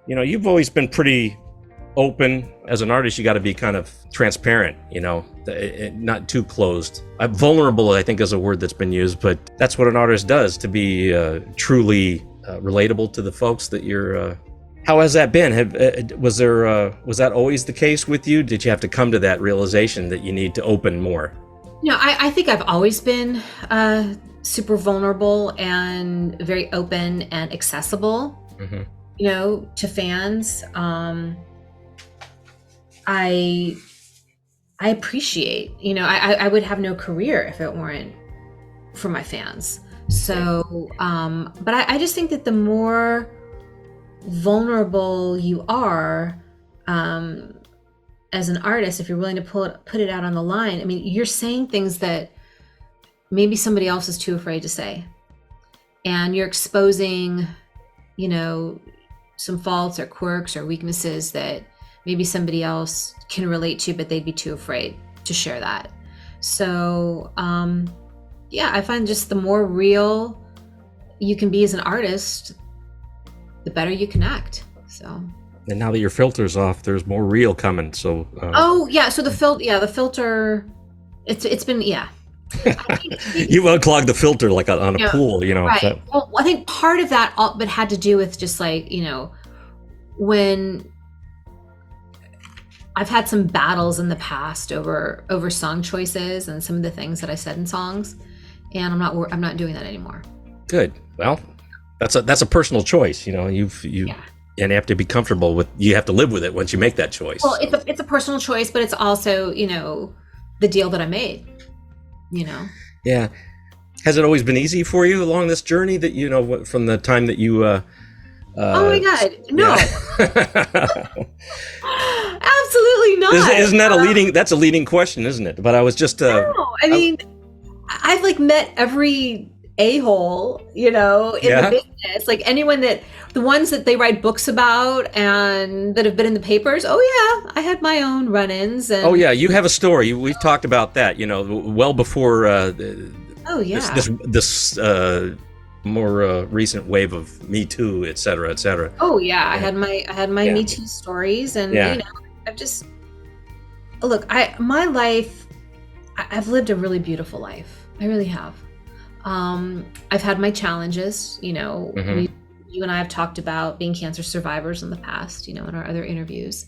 You've always been pretty open. As an artist, you got to be kind of transparent, not too closed. Vulnerable, I think, is a word that's been used, but that's what an artist does, to be truly relatable to the folks that you're. How has that been? Was that always the case with you? Did you have to come to that realization that you need to open more? I think I've always been super vulnerable and very open and accessible, Mm-hmm. to fans. I appreciate, I would have no career if it weren't for my fans. So, but I just think that the more vulnerable you are, as an artist, if you're willing to put it out on the line, I mean, you're saying things that maybe somebody else is too afraid to say. And you're exposing, some faults or quirks or weaknesses that maybe somebody else can relate to, but they'd be too afraid to share that. So, I find just the more real you can be as an artist, the better you connect. So. And now that your filter's off, there's more real coming. So. So the filter, it's been. You unclogged the filter like on a pool, Right. So. Well, I think part of that but had to do with just like, when I've had some battles in the past over song choices and some of the things that I said in songs, and I'm not doing that anymore. Good. Well, that's a personal choice. And you have to be comfortable with. You have to live with it once you make that choice. Well, it's a personal choice, but it's also the deal that I made. Yeah. Has it always been easy for you along this journey that from the time that you? Oh my God, no. Yeah. Absolutely not. Isn't that that's a leading question, isn't it? But I was just. No, I mean, I've like met every a-hole, in the business, like anyone the ones that they write books about and that have been in the papers. Oh yeah, I had my own run-ins. And, oh yeah, you have a story. We've talked about that, well before oh yeah, this more recent wave of Me Too, et cetera, et cetera. Oh yeah, I had my Me Too stories, and I've just my life. I've lived a really beautiful life. I really have. I've had my challenges, Mm-hmm. You and I have talked about being cancer survivors in the past, in our other interviews.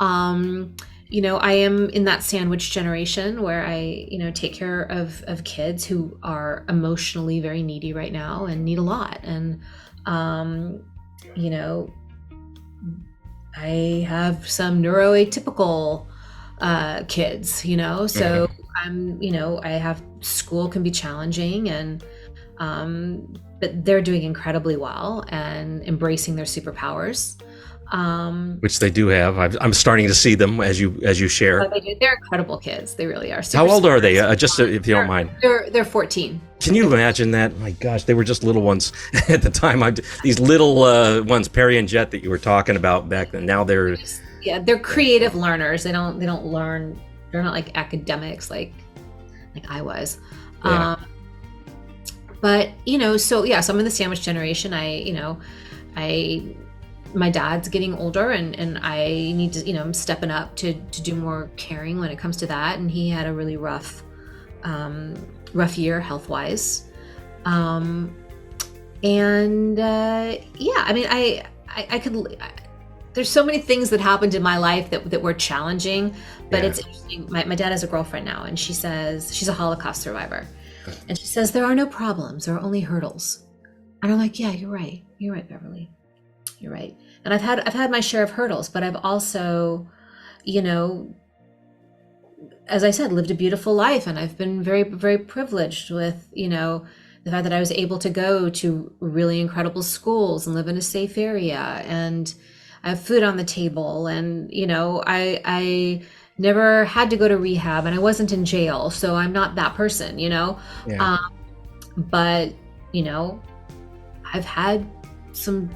I am in that sandwich generation where I, take care of kids who are emotionally very needy right now and need a lot. And, I have some neuroatypical kids, so Mm-hmm. I have school can be challenging, and but they're doing incredibly well and embracing their superpowers, which they do have. I'm starting to see them as you share. They're incredible kids. They really are. How old are they? Just if you don't mind. They're 14. Can you imagine that? My gosh, they were just little ones at the time. These little ones, Perry and Jet, that you were talking about back then. Now they're creative learners. They don't learn. They're not like academics like I was. Yeah. But so I'm in the sandwich generation. My dad's getting older, and I need to, I'm stepping up to do more caring when it comes to that. And he had a really rough year health-wise. I could. There's so many things that happened in my life that were challenging, but it's interesting. My dad has a girlfriend now, and she says she's a Holocaust survivor, and she says there are no problems, there are only hurdles. And I'm like, yeah, you're right, Beverly, you're right. And I've had my share of hurdles, but I've also, as I said, lived a beautiful life, and I've been very, very privileged with, the fact that I was able to go to really incredible schools and live in a safe area, and I have food on the table, and I never had to go to rehab, and I wasn't in jail, so I'm not that person, but I've had some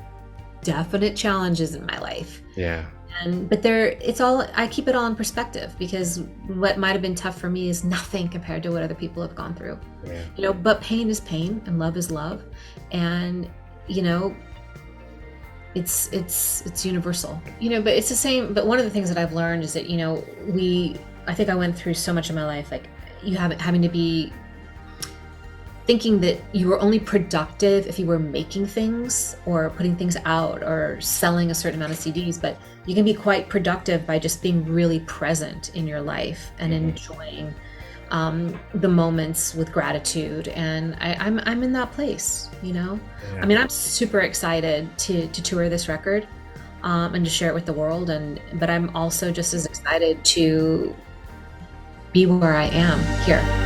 definite challenges in my life. Yeah. But I keep it all in perspective, because what might have been tough for me is nothing compared to what other people have gone through. Yeah. But pain is pain and love is love. And, it's universal, but it's the same. But one of the things that I've learned is that, I think I went through so much in my life, like having to be thinking that you were only productive if you were making things or putting things out or selling a certain amount of CDs, but you can be quite productive by just being really present in your life and enjoying the moments with gratitude. And I'm in that place, Yeah. I mean, I'm super excited to tour this record and to share it with the world, but I'm also just as excited to be where I am here.